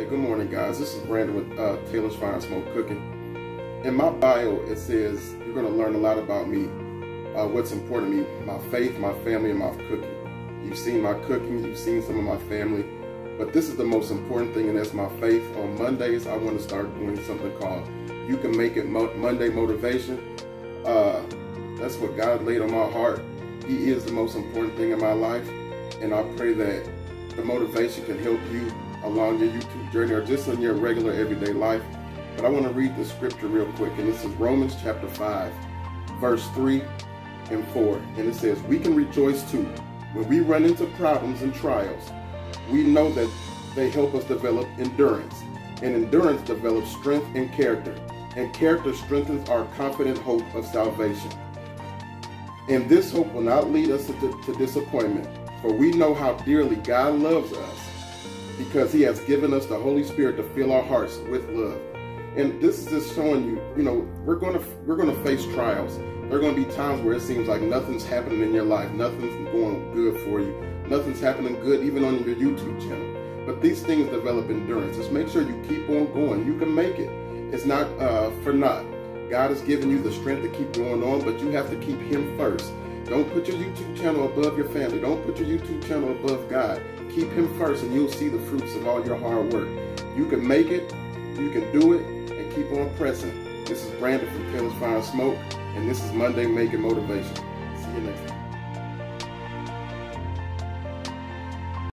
Hey, good morning, guys. This is Brandon with Taylor's Fire and Smoke Cooking. In my bio, it says you're going to learn a lot about me, what's important to me, my faith, my family, and my cooking. You've seen my cooking, you've seen some of my family, but this is the most important thing, and that's my faith. On Mondays, I want to start doing something called You Can Make It Monday Motivation. That's what God laid on my heart. He is the most important thing in my life, and I pray that the motivation can help you along your YouTube journey or just in your regular everyday life. But I want to read the scripture real quick, and this is Romans chapter 5, verse 3 and 4. And it says, we can rejoice too when we run into problems and trials. We know that they help us develop endurance, and endurance develops strength and character strengthens our confident hope of salvation. And this hope will not lead us to disappointment, for we know how dearly God loves us, because he has given us the Holy Spirit to fill our hearts with love. And this is just showing you, we're gonna face trials. There are gonna be times where it seems like nothing's happening in your life, nothing's going good for you, nothing's happening good even on your YouTube channel. But these things develop endurance. Just make sure you keep on going. You can make it. It's not for naught. God has given you the strength to keep going on, but you have to keep him first. Don't put your YouTube channel above your family. Don't put your YouTube channel above God. Keep him first, and you'll see the fruits of all your hard work. You can make it, you can do it, and keep on pressing. This is Brandon from Taylor's Fire and Smoke, and this is Monday Making Motivation. See you next time.